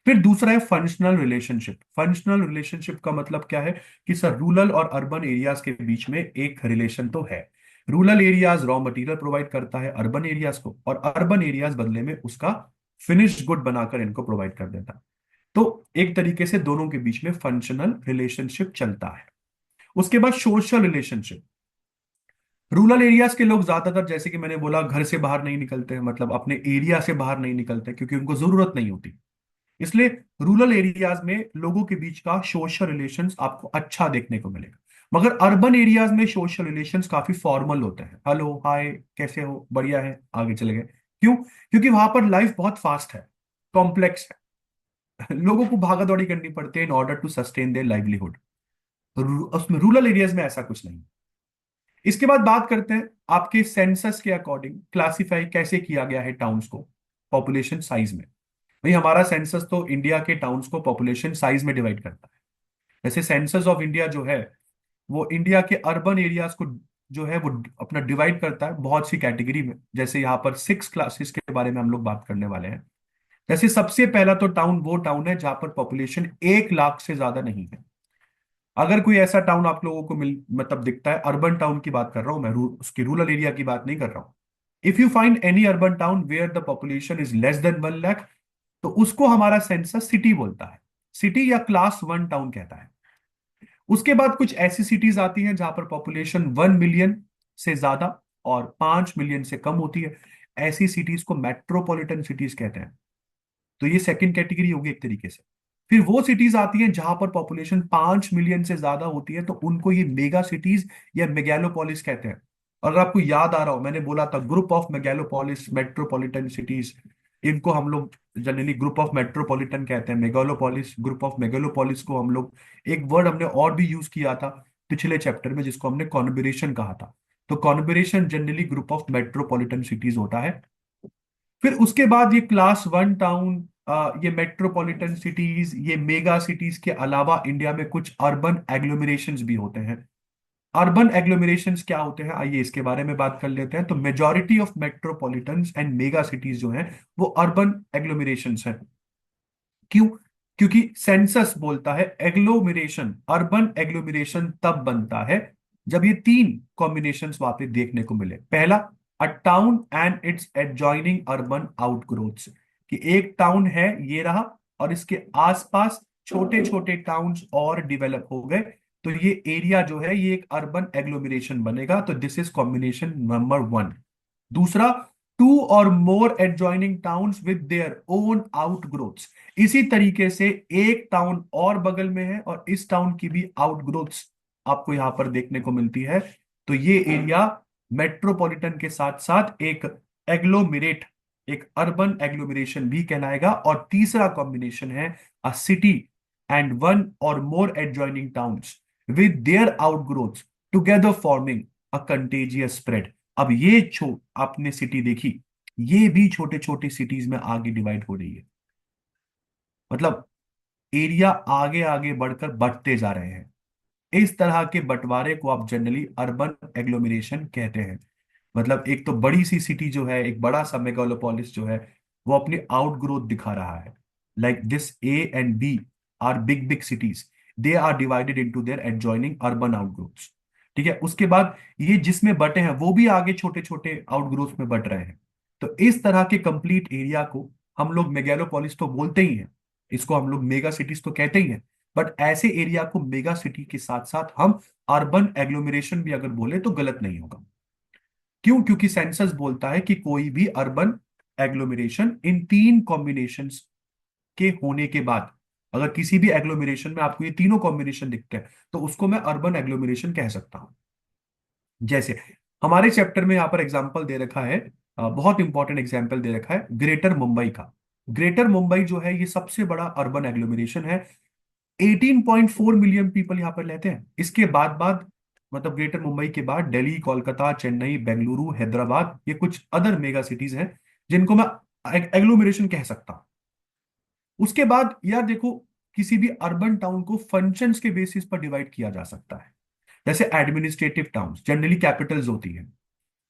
फिर दूसरा है फंक्शनल रिलेशनशिप। फंक्शनल रिलेशनशिप का मतलब क्या है कि सर रूरल और अर्बन एरियाज के बीच में एक रिलेशन तो है। Rural areas raw material provide करता है अर्बन एरियाज को, और अर्बन एरियाज बदले में उसका फिनिश्ड गुड बनाकर इनको प्रोवाइड कर देता है। तो एक तरीके से दोनों के बीच में फंक्शनल रिलेशनशिप चलता है। उसके बाद सोशल रिलेशनशिप। रूरल एरियाज के लोग ज्यादातर, जैसे कि मैंने बोला, घर से बाहर नहीं निकलते हैं, मतलब अपने एरिया से बाहर नहीं निकलते क्योंकि उनको जरूरत नहीं होती। इसलिए रूरल एरियाज में लोगों के बीच का सोशल रिलेशंस आपको अच्छा देखने को मिलेगा। मगर अर्बन एरियाज में सोशल रिलेशंस काफी फॉर्मल होते हैं। हेलो, हाय, कैसे हो, बढ़िया है, आगे चले गए। क्यों? क्योंकि वहां पर लाइफ बहुत फास्ट है, कॉम्प्लेक्स है। लोगों को भागा दौड़ी करनी पड़ती है in order to sustain their livelihood. उसमें रूरल एरियाज में ऐसा कुछ नहीं। इसके बाद बात करते हैं आपके सेंसस के अकॉर्डिंग क्लासिफाई कैसे किया गया है टाउन्स को, पॉपुलेशन साइज में। भाई हमारा सेंसस तो इंडिया के टाउन्स को पॉपुलेशन साइज में डिवाइड करता है। जैसे सेंसस ऑफ इंडिया जो है वो इंडिया के अर्बन एरियाज को जो है वो अपना डिवाइड करता है बहुत सी कैटेगरी में। जैसे यहाँ पर 6 क्लासेस के बारे में हम लोग बात करने वाले हैं। जैसे सबसे पहला तो टाउन वो टाउन है जहां पर पॉपुलेशन 1 लाख से ज्यादा नहीं है। अगर कोई ऐसा टाउन आप लोगों को मिल मतलब दिखता है, अर्बन टाउन की बात कर रहा हूं मैं, उसकी रूरल एरिया की बात नहीं कर रहा हूं। If you find any urban town where the population is less than 1 lakh, तो उसको हमारा सेंसस सिटी बोलता है। सिटी या क्लास 1 टाउन कहता है। उसके बाद कुछ ऐसी सिटीज आती हैं जहां पर पॉपुलेशन 1 मिलियन से ज्यादा और 5 मिलियन से कम होती है। ऐसी सिटीज को मेट्रोपॉलिटन सिटीज कहते हैं। तो ये सेकंड कैटेगरी होगी एक तरीके से। फिर वो सिटीज आती हैं जहां पर पॉपुलेशन 5 मिलियन से ज्यादा होती है, तो उनको ये मेगा सिटीज या मेगालोपोलिस कहते हैं। अगर आपको याद आ रहा हो, मैंने बोला था group of megalopolis, metropolitan cities, इनको हम लोग जनरली ग्रुप ऑफ मेट्रोपॉलिटन कहते हैं। मेगालोपोलिस, ग्रुप ऑफ मेगालोपोलिस को हम लोग, एक वर्ड हमने और भी यूज किया था पिछले चैप्टर में जिसको हमने कॉन्बिनेशन कहा था। तो combination generally group of metropolitan cities होता है। फिर उसके बाद ये क्लास 1 टाउन, ये मेट्रोपॉलिटन सिटीज, ये मेगा सिटीज के अलावा इंडिया में कुछ अर्बन एग्लोमरेशंस भी होते हैं। अर्बन एग्लोमरेशंस क्या होते हैं, आइए इसके बारे में बात कर लेते हैं। तो majority of metropolitans and mega cities जो हैं वो अर्बन एग्लोमरेशंस हैं। क्यों? क्योंकि सेंसस बोलता है एग्लोमरेशन, अर्बन एग्लोमरेशन तब बनता है जब ये 3 कॉम्बिनेशंस वहां पे देखने को मिले। पहला, अ town and it's adjoining urban outgrowths, कि एक टाउन है ये रहा और इसके आसपास छोटे छोटे टाउन्स और डेवलप हो गए, तो ये एरिया जो है ये एक अर्बन एग्लोमरेशन बनेगा। तो दिस इज कॉम्बिनेशन नंबर 1। दूसरा, टू और more adjoining towns with their own outgrowths. इसी तरीके से एक टाउन और बगल में है और इस टाउन की भी आउटग्रोथ्स आपको यहां पर देखने को मिलती है। तो ये एरिया मेट्रोपॉलिटन के साथ साथ एक एग्लोमेरेट, एक अर्बन एग्लोमरेशन भी कहलाएगा। और तीसरा कॉम्बिनेशन है अ सिटी एंड वन और more adjoining towns with their outgrowths together forming a contiguous spread. अब ये आपने सिटी देखी, ये भी छोटे छोटे सिटीज में आगे डिवाइड हो रही है। मतलब एरिया आगे आगे बढ़कर बढ़ते जा रहे हैं। इस तरह के बंटवारे को आप जनरली अर्बन एग्लोमरेशन कहते हैं। मतलब एक तो बड़ी सी सिटी जो है, एक बड़ा सा मेगालोपोलिस जो है, वो अपनी आउटग्रोथ दिखा रहा है। Like this A and B are big big cities, they are divided into their adjoining urban outgrowths. ठीक है, उसके बाद ये जिसमें बटे हैं वो भी आगे छोटे छोटे आउटग्रोथ में बट रहे हैं। तो इस तरह के कंप्लीट एरिया को हम लोग मेगालोपोलिस तो बोलते ही हैं, इसको हम लोग मेगा सिटीज तो कहते ही हैं, बट ऐसे एरिया को मेगा सिटी के साथ साथ हम अर्बन एग्लोमरेशन भी अगर बोले तो गलत नहीं होगा। क्यों? क्योंकि सेंसस बोलता है कि कोई भी अर्बन एग्लोमरेशन इन तीन कॉम्बिनेशंस के होने के बाद, अगर किसी भी एग्लोमरेशन में आपको ये तीनों कॉम्बिनेशन दिखते हैं तो उसको मैं अर्बन एग्लोमरेशन कह सकता हूं। जैसे हमारे चैप्टर में यहाँ पर एग्जाम्पल दे रखा है, बहुत इंपॉर्टेंट एग्जाम्पल दे रखा है ग्रेटर मुंबई का। ग्रेटर मुंबई जो है ये सबसे बड़ा अर्बन एग्लोमरेशन है। 18.4 मिलियन पीपल यहाँ पर रहते हैं। इसके बाद बाद मतलब ग्रेटर मुंबई के बाद दिल्ली, कोलकाता, चेन्नई, बेंगलुरु, हैदराबाद, ये कुछ अदर मेगा सिटीज हैं जिनको मैं एग्लोमरेशन कह सकता हूं। उसके बाद यार देखो, किसी भी अर्बन टाउन को फंक्शंस के बेसिस पर डिवाइड किया जा सकता है। जैसे एडमिनिस्ट्रेटिव टाउन्स जनरली कैपिटल्स होती हैं।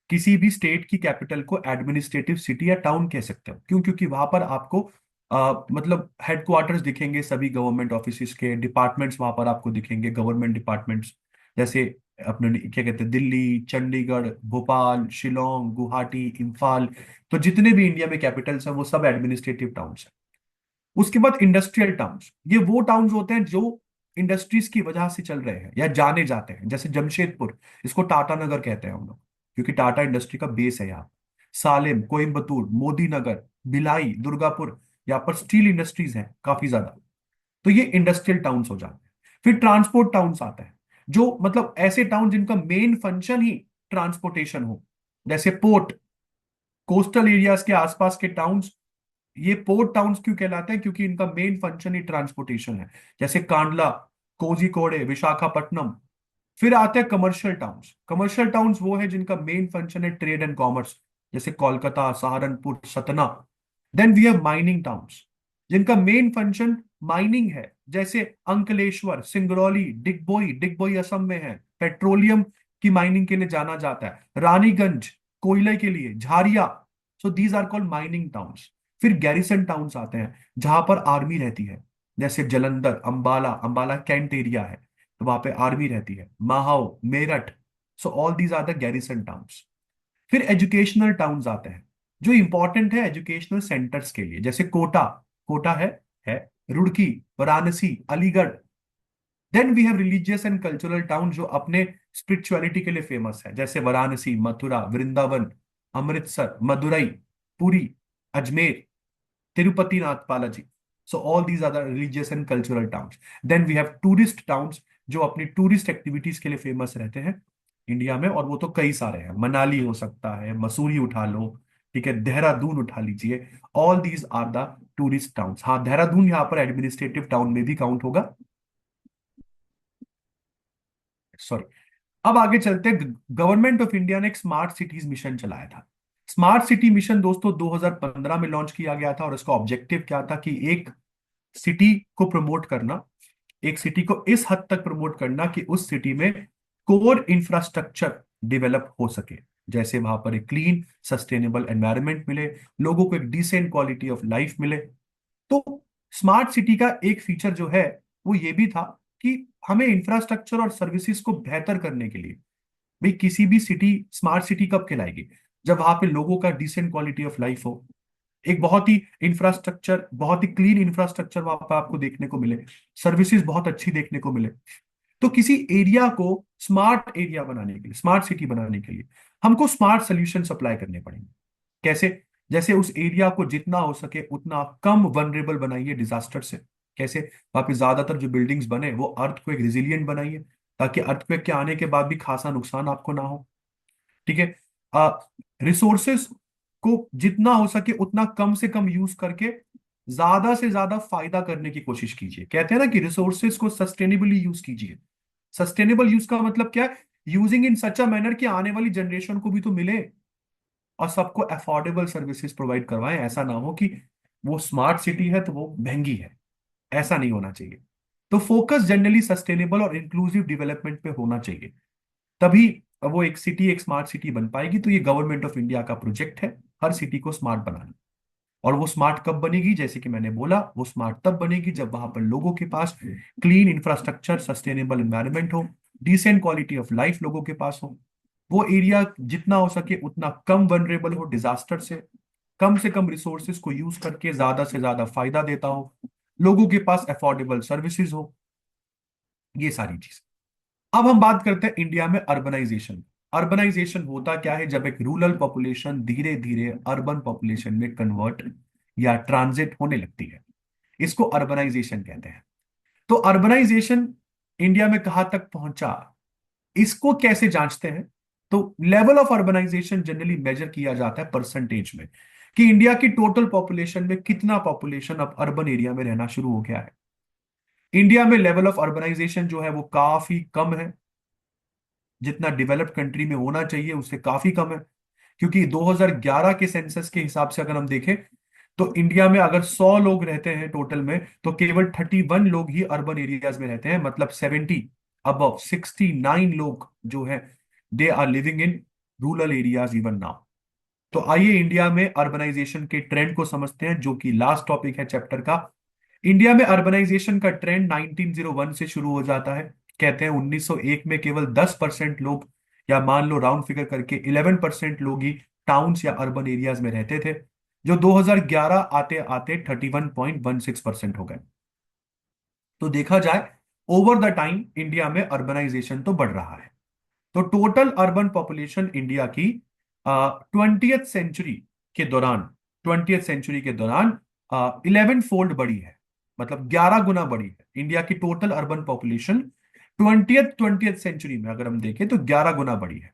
किसी भी स्टेट की कैपिटल को एडमिनिस्ट्रेटिव सिटी या टाउन कह सकते हो। क्यों? क्योंकि वहां पर आपको मतलब हेडक्वार्टर्स दिखेंगे सभी गवर्नमेंट ऑफिस के, डिपार्टमेंट्स वहां पर आपको दिखेंगे, गवर्नमेंट डिपार्टमेंट्स। जैसे अपने क्या कहते हैं, दिल्ली, चंडीगढ़, भोपाल, शिलोंग, गुवाहाटी, इम्फाल, तो जितने भी इंडिया में कैपिटल्स हैं वो सब एडमिनिस्ट्रेटिव टाउन्स हैं। उसके बाद इंडस्ट्रियल टाउन्स, ये वो टाउन्स होते हैं जो इंडस्ट्रीज की वजह से चल रहे हैं या जाने जाते हैं। जैसे जमशेदपुर, इसको टाटा नगर कहते हैं हम लोग, क्योंकि टाटा इंडस्ट्री का बेस है यहाँ। सालेम, कोयम्बतूर, मोदी नगर, भिलाई, दुर्गापुर, यहाँ पर स्टील इंडस्ट्रीज हैं काफी ज्यादा। तो ये इंडस्ट्रियल टाउन्स हो जाते हैं। फिर ट्रांसपोर्ट टाउन्स आते हैं, जो मतलब ऐसे टाउन जिनका मेन फंक्शन ही ट्रांसपोर्टेशन हो। जैसे पोर्ट, कोस्टल एरियाज के आसपास के टाउन्स, ये पोर्ट टाउन्स क्यों कहलाते हैं? क्योंकि इनका मेन फंक्शन ही ट्रांसपोर्टेशन है। जैसे कांडला, कोझिकोडे, विशाखापट्टनम। फिर आते हैं कमर्शियल टाउन्स। कमर्शियल टाउन्स वो है जिनका मेन फंक्शन है ट्रेड एंड कॉमर्स, जैसे Kolkata, Saharanpur, Satna. Then we have mining towns, जिनका मेन फंक्शन माइनिंग है। जैसे अंकलेश्वर, सिंगरौली, डिगबोई, डिगबोई असम में है, पेट्रोलियम की माइनिंग के लिए जाना जाता है। रानीगंज, कोयले के लिए, Jharia. So these are called mining towns. फिर गैरिसन टाउन्स आते हैं जहां पर आर्मी रहती है। जैसे जलंधर, अंबाला, अंबाला कैंट एरिया है तो वहां पे आर्मी रहती है। Mhow, Meerut. So all these are the garrison towns. फिर एजुकेशनल टाउन्स आते हैं जो इंपॉर्टेंट है एजुकेशनल सेंटर्स के लिए। जैसे कोटा, कोटा है Roorkee, Varanasi, Aligarh. Then we have religious and cultural town जो अपने स्पिरिचुअलिटी के लिए फेमस है। जैसे Varanasi, Mathura, Vrindavan, Amritsar, Madurai, Puri, Ajmer, Tirupati Nath Balaji. So all these are the religious and cultural towns. Then we have tourist towns जो अपनी टूरिस्ट एक्टिविटीज के लिए फेमस रहते हैं इंडिया में, और वो तो कई सारे हैं। मनाली हो सकता है, मसूरी उठा लो, ठीक है, देहरादून उठा लीजिए। All these are the tourist towns. हाँ, देहरादून यहाँ पर एडमिनिस्ट्रेटिव टाउन में भी काउंट होगा। सॉरी। अब आगे चलते हैं। गवर्नमेंट ऑफ इंडिया ने एक स्मार्ट सिटीज मिशन चलाया था। स्मार्ट सिटी मिशन दोस्तों 2015 में लॉन्च किया गया था, और इसका ऑब्जेक्टिव क्या था कि एक सिटी को प्रमोट करना, एक सिटी को इस हद तक प्रमोट करना कि उस सिटी में कोर इंफ्रास्ट्रक्चर डेवलप हो सके। जैसे वहां पर एक क्लीन सस्टेनेबल एनवायरनमेंट मिले, लोगों को एक डिसेंट क्वालिटी ऑफ लाइफ मिले। तो स्मार्ट सिटी का एक फीचर जो है वो ये भी था कि हमें इंफ्रास्ट्रक्चर और सर्विसेज को बेहतर करने के लिए, भाई किसी भी सिटी स्मार्ट सिटी कब कहलाएगी? जब वहां पे लोगों का डिसेंट क्वालिटी ऑफ लाइफ हो, एक बहुत ही इंफ्रास्ट्रक्चर, बहुत ही क्लीन इंफ्रास्ट्रक्चर वहां पर आपको देखने को मिले, सर्विसेज बहुत अच्छी देखने को मिले। तो किसी एरिया को स्मार्ट एरिया बनाने के लिए, स्मार्ट सिटी बनाने के लिए हमको स्मार्ट सोल्यूशन सप्लाई करने पड़ेंगे। कैसे? जैसे उस एरिया को जितना हो सके उतना कम वनरेबल बनाइए डिजास्टर से। कैसे? वहां पे ज्यादातर जो बिल्डिंग्स बने वो अर्थक्वेक रिजिलियंट बनाइए, ताकि अर्थक्वेक के आने के बाद भी खासा नुकसान आपको ना हो। ठीक है। रिसोर्सेस को जितना हो सके उतना कम से कम यूज करके ज्यादा से ज्यादा फायदा करने की कोशिश कीजिए। कहते हैं ना कि रिसोर्सेस को सस्टेनेबली यूज कीजिए। सस्टेनेबल यूज का मतलब क्या है? Using in such a manner कि आने वाली जनरेशन को भी तो मिले, और सबको अफोर्डेबल सर्विसेज प्रोवाइड करवाएं। ऐसा ना हो कि वो स्मार्ट सिटी है तो वो महंगी है, ऐसा नहीं होना चाहिए। तो फोकस जनरली सस्टेनेबल और इंक्लूसिव डेवलपमेंट पे होना चाहिए, तभी वो एक सिटी एक स्मार्ट सिटी बन पाएगी। तो ये गवर्नमेंट ऑफ इंडिया का प्रोजेक्ट है, हर सिटी को स्मार्ट बनाना। और वो स्मार्ट कब बनेगी? जैसे कि मैंने बोला, वो स्मार्ट तब बनेगी जब वहां पर लोगों के पास क्लीन इंफ्रास्ट्रक्चर, सस्टेनेबल एनवायरनमेंट हो, डिसेंट क्वालिटी ऑफ लाइफ लोगों के पास हो, वो एरिया जितना हो सके उतना कम वनरेबल हो डिजास्टर से, कम से कम रिसोर्सेज को यूज करके ज्यादा से ज्यादा फायदा देता हो, लोगों के पास अफोर्डेबल सर्विसेज हो, ये सारी चीज। अब हम बात करते हैं इंडिया में अर्बनाइजेशन। अर्बनाइजेशन होता क्या है? जब एक रूरल पॉपुलेशन धीरे धीरे अर्बन पॉपुलेशन में कन्वर्ट या ट्रांजिट होने लगती है, इसको अर्बनाइजेशन कहते हैं। तो अर्बनाइजेशन इंडिया में कहां तक पहुंचा, इसको कैसे जांचते हैं? तो level of urbanisation generally measure किया जाता है परसेंटेज में, कि इंडिया की टोटल पॉपुलेशन में कितना पॉपुलेशन अब अर्बन एरिया में रहना शुरू हो गया है। इंडिया में लेवल ऑफ अर्बनाइजेशन जो है वो काफी कम है, जितना डेवलप्ड कंट्री में होना चाहिए उससे काफी कम है। क्योंकि 2011 के सेंसस के हिसाब से अगर हम देखें, तो इंडिया में अगर 100 लोग रहते हैं टोटल में, तो केवल 31 लोग ही अर्बन एरियाज में रहते हैं, मतलब 69 लोग जो है they are living in rural areas even now. तो आइए इंडिया में अर्बनाइजेशन के ट्रेंड को समझते हैं, जो कि लास्ट टॉपिक है चैप्टर का। इंडिया में अर्बनाइजेशन का ट्रेंड 1901 से शुरू हो जाता है। कहते हैं 1901 में केवल 10% लोग, या मान लो राउंड फिगर करके 11% लोग ही टाउन्स या अर्बन एरियाज में रहते थे, जो 2011 आते आते 31.16% हो गए। तो देखा जाए ओवर द टाइम इंडिया में अर्बनाइजेशन तो बढ़ रहा है। तो टोटल अर्बन पॉपुलेशन इंडिया की 20th सेंचुरी के दौरान, 20th सेंचुरी के दौरान 11 फोल्ड बढ़ी है, मतलब 11 गुना बढ़ी है इंडिया की total urban population. Twentieth century में अगर हम देखें तो 11 गुना बढ़ी है।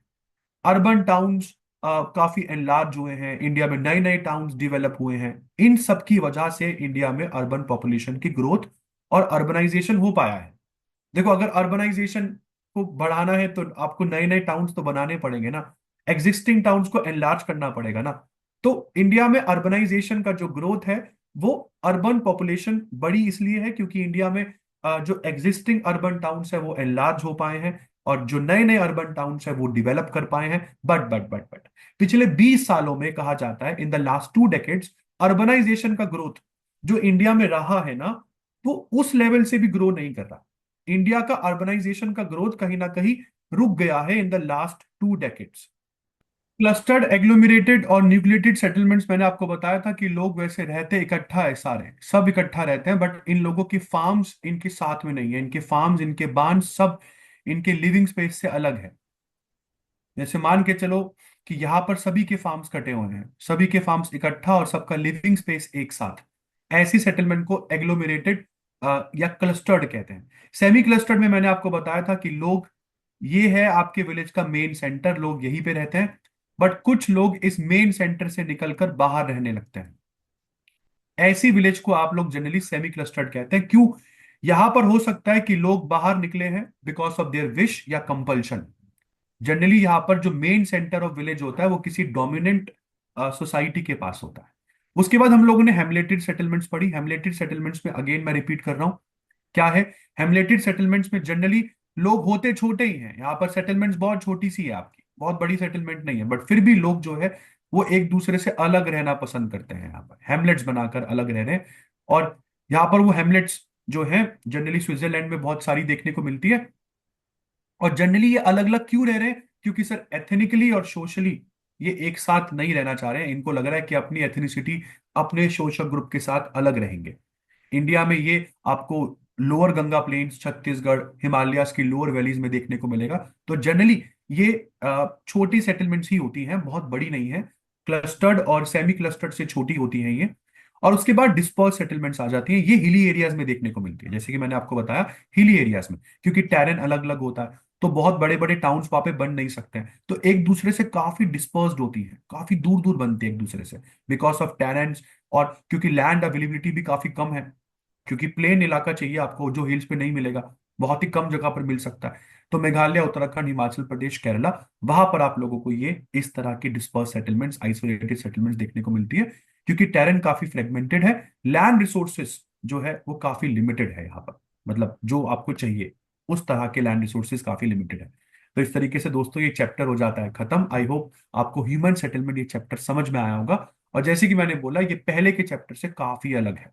अर्बन टाउन्स काफी एनलार्ज हुए हैं, इंडिया में नए नए टाउन्स डेवलप हुए हैं। इन सब की वजह से इंडिया में अर्बन पॉपुलेशन की ग्रोथ और अर्बनाइजेशन हो पाया है। देखो, अगर अर्बनाइजेशन को बढ़ाना है तो आपको नए नए टाउन्स तो बनाने पड़ेंगे ना, एग्जिस्टिंग टाउन्स को एनलार्ज करना पड़ेगा ना। तो इंडिया में अर्बनाइजेशन का जो ग्रोथ है, वो अर्बन पॉपुलेशन बड़ी इसलिए है क्योंकि इंडिया में जो एग्जिस्टिंग अर्बन टाउन्स है वो एनलार्ज हो पाए हैं, और जो नए नए अर्बन टाउन्स है वो डेवलप कर पाए हैं। बट पिछले 20 सालों में कहा जाता है, in the last 2 decades, urbanisation का ग्रोथ जो इंडिया में रहा है ना, वो उस लेवल से भी ग्रो नहीं कर रहा। इंडिया का अर्बनाइजेशन का ग्रोथ कहीं ना कहीं रुक गया है in the last 2 decades. Clustered agglomerated और न्यूक्लिएटेड सेटलमेंट्स, मैंने आपको बताया था कि लोग वैसे रहते इकट्ठा है, सारे सब इकट्ठा रहते हैं, बट इन लोगों की फार्म्स इनके साथ में नहीं है, इनके फार्म्स, इनके बांध सब इनके लिविंग स्पेस से अलग है। जैसे मान के चलो कि यहाँ पर सभी के फार्म्स कटे हुए हैं, सभी के फार्म्स इकट्ठा और सबका लिविंग स्पेस एक साथ, ऐसी सेटलमेंट को एग्लोमेरेटेड या क्लस्टर्ड कहते हैं। सेमी क्लस्टर्ड में मैंने आपको बताया था कि लोग, ये है आपके विलेज का मेन सेंटर, लोग यहीं पे रहते हैं, बट कुछ लोग इस मेन सेंटर से निकलकर बाहर रहने लगते हैं। ऐसी विलेज को आप लोग जनरली सेमी क्लस्टर्ड कहते हैं। क्यों? यहां पर हो सकता है कि लोग बाहर निकले हैं बिकॉज ऑफ देयर विश या कंपल्शन। जनरली यहाँ पर जो मेन सेंटर ऑफ विलेज होता है वो किसी डोमिनेंट सोसाइटी के पास होता है। उसके बाद हम लोगों ने हेमलेटेड सेटलमेंट्स पढ़ी। हेमलेटेड सेटलमेंट्स में अगेन मैं रिपीट कर रहा हूँ, क्या है? हेमलेटेड सेटलमेंट्स में जनरली लोग होते छोटे ही हैं। यहाँ पर सेटलमेंट्स बहुत छोटी सी है आपकी, बहुत बड़ी सेटलमेंट नहीं है, बट फिर भी लोग जो है वो एक दूसरे से अलग रहना पसंद करते हैं, यहाँ पर हेमलेट्स बनाकर अलग रह रहे हैं। और यहाँ पर वो हेमलेट्स जो है जनरली स्विट्जरलैंड में बहुत सारी देखने को मिलती है। और जनरली ये अलग अलग क्यों रह रहे हैं? क्योंकि सर एथनिकली और सोशली ये एक साथ नहीं रहना चाह रहे हैं, इनको लग रहा है कि अपनी एथनिसिटी, अपने सोशल ग्रुप के साथ अलग रहेंगे। इंडिया में ये आपको लोअर गंगा प्लेन्स, छत्तीसगढ़, हिमालयास की लोअर वैलीज में देखने को मिलेगा। तो जनरली ये छोटी सेटलमेंट्स ही होती हैं, बहुत बड़ी नहीं है। क्लस्टर्ड और सेमी क्लस्टर्ड से छोटी होती हैं ये। और उसके बाद डिस्पर्स सेटलमेंट्स आ जाती हैं, ये हिली एरियाज में देखने को मिलती है, जैसे कि मैंने आपको बताया हिली एरियाज में, क्योंकि टेरेन अलग अलग होता है, तो बहुत बड़े बड़े टाउन्स वहां पे बन नहीं सकते हैं, तो एक दूसरे से काफी डिस्पर्स्ड होती है, काफी दूर दूर बनते हैं एक दूसरे से, बिकॉज ऑफ टेरेन्स। और क्योंकि लैंड अवेलेबिलिटी भी काफी कम है, क्योंकि प्लेन इलाका चाहिए आपको जो हिल्स पे नहीं मिलेगा, बहुत ही कम जगह पर मिल सकता है। तो मेघालय, उत्तराखंड, हिमाचल प्रदेश, केरला, वहां पर आप लोगों को ये इस तरह की डिस्पर्स सेटलमेंट्स, आइसोलेटेड सेटलमेंट्स देखने को मिलती है, क्योंकि टेरेन काफी फ्रेगमेंटेड है, लैंड रिसोर्सेस जो है वो काफी लिमिटेड है यहाँ पर, मतलब जो आपको चाहिए उस तरह के लैंड रिसोर्सेज काफी लिमिटेड है। तो इस तरीके से दोस्तों ये चैप्टर हो जाता है खत्म। आई होप आपको ह्यूमन सेटलमेंट ये चैप्टर समझ में आया होगा। और जैसे कि मैंने बोला, ये पहले के चैप्टर से काफी अलग है,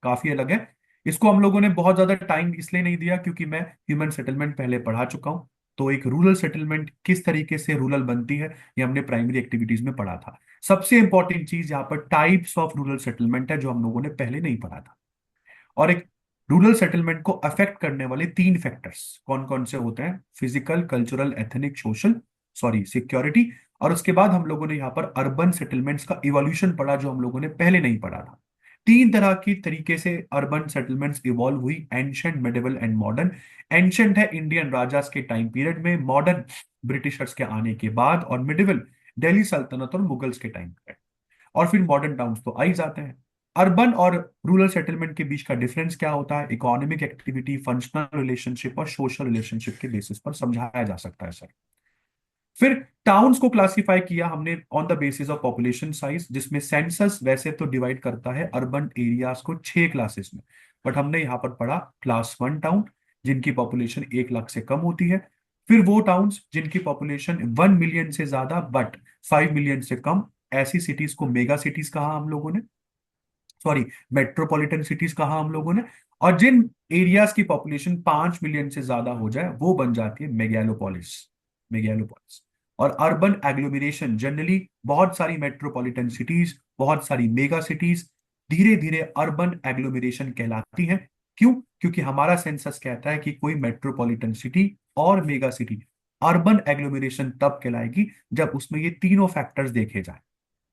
काफी अलग है। इसको हम लोगों ने बहुत ज्यादा टाइम इसलिए नहीं दिया क्योंकि मैं ह्यूमन सेटलमेंट पहले पढ़ा चुका हूं। तो एक रूरल सेटलमेंट किस तरीके से रूरल बनती है, ये हमने प्राइमरी एक्टिविटीज में पढ़ा था। सबसे इंपॉर्टेंट चीज यहाँ पर टाइप्स ऑफ रूरल सेटलमेंट है, जो हम लोगों ने पहले नहीं पढ़ा था। और एक रूरल सेटलमेंट को अफेक्ट करने वाले तीन फैक्टर्स कौन कौन से होते हैं? Physical, cultural, ethnic, social, sorry security. और उसके बाद हम लोगों ने यहाँ पर अर्बन सेटलमेंट्स का इवोल्यूशन पढ़ा, जो हम लोगों ने पहले नहीं पढ़ा था। तीन तरह की तरीके से अर्बन सेटलमेंट्स इवॉल्व हुई, ancient, medieval and modern. Ancient है इंडियन राजास के टाइम पीरियड में, मॉडर्न ब्रिटिशर्स के आने के बाद, और मिडिवल दिल्ली सल्तनत और मुगल्स के टाइम पे। और फिर मॉडर्न टाउन्स तो आ ही जाते हैं। अर्बन और रूरल सेटलमेंट के बीच का डिफरेंस क्या होता है? इकोनॉमिक एक्टिविटी, फंक्शनल रिलेशनशिप और सोशल रिलेशनशिप के बेसिस पर समझाया जा सकता है सर। फिर टाउन्स को क्लासिफाई किया हमने on the basis of population size, जिसमें सेंसस वैसे तो डिवाइड करता है अर्बन एरियाज को 6 क्लासेस में, बट हमने यहाँ पर पढ़ा क्लास 1 टाउन, जिनकी पॉपुलेशन 1 लाख से कम होती है। फिर वो टाउन्स जिनकी पॉपुलेशन 1 मिलियन से ज्यादा बट 5 मिलियन से कम, ऐसी सिटीज को मेगा सिटीज कहा हम लोगों ने, सॉरी मेट्रोपॉलिटन सिटीज कहा हम लोगों ने। और जिन एरियाज की पॉपुलेशन 5 मिलियन से ज्यादा हो जाए वो बन जाती है मेगालोपोलिस। मेगालोपोलिस। और अर्बन एग्लोमरेशन जनरली बहुत सारी मेट्रोपॉलिटन सिटीज, बहुत सारी मेगा सिटीज धीरे धीरे अर्बन एग्लोमरेशन कहलाती हैं। क्यों? क्योंकि हमारा सेंसस कहता है कि कोई मेट्रोपॉलिटन सिटी और मेगा सिटी अर्बन एग्लोमरेशन तब कहलाएगी जब उसमें ये तीनों फैक्टर्स देखे जाए,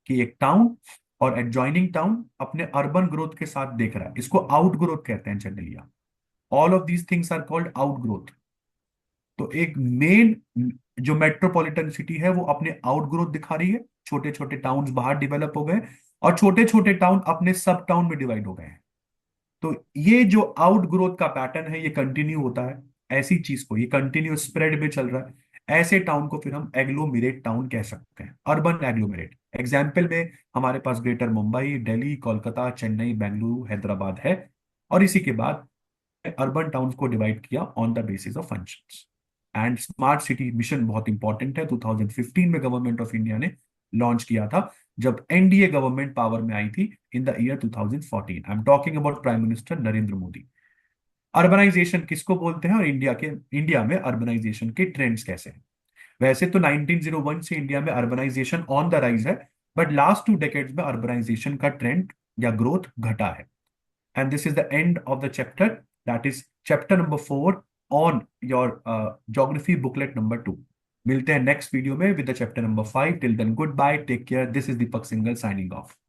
कि एक टाउन और एडजॉइनिंग टाउन अपने अर्बन ग्रोथ के साथ देख रहा है। इसको आउट ग्रोथ कहते हैं जनरली। All of these things are called out growth. तो एक मेन जो मेट्रोपॉलिटन सिटी है वो अपने आउट ग्रोथ दिखा रही है, छोटे छोटे टाउन्स बाहर डेवलप हो गए, और छोटे छोटे टाउन अपने सब टाउन में डिवाइड हो गए हैं। तो ये जो आउट ग्रोथ का पैटर्न है ये कंटिन्यू होता है। ऐसी चीज को, ये कंटिन्यू स्प्रेड में चल रहा है, ऐसे टाउन को फिर हम एग्लोमेरेट टाउन कह सकते हैं, अर्बन एग्लोमेरेट। एग्जाम्पल में हमारे पास ग्रेटर मुंबई, दिल्ली, कोलकाता, चेन्नई, बेंगलुरु, हैदराबाद है। और इसी के बाद अर्बन टाउन्स को डिवाइड किया on the basis of functions. And smart city mission बहुत इंपॉर्टेंट है, 2015 में गवर्नमेंट ऑफ इंडिया ने लॉन्च किया था, जब एनडीए गवर्नमेंट पावर में आई थी in the year 2014। I am talking about prime minister Narendra Modi. Urbanisation किसको बोलते हैं, और इंडिया में अर्बनाइजेशन के ट्रेंड्स कैसे हैं? वैसे तो 1901 से इंडिया में अर्बनाइजेशन ऑन द राइज है, बट लास्ट 2 डेकेड्स में अर्बनाइजेशन का ट्रेंड या ग्रोथ घटा है। And this is the end of the chapter, that is chapter number 4 on your geography booklet number 2। मिलते हैं नेक्स्ट वीडियो में with the chapter number 5। Till then good bye, take care, this is Deepak Singal signing of.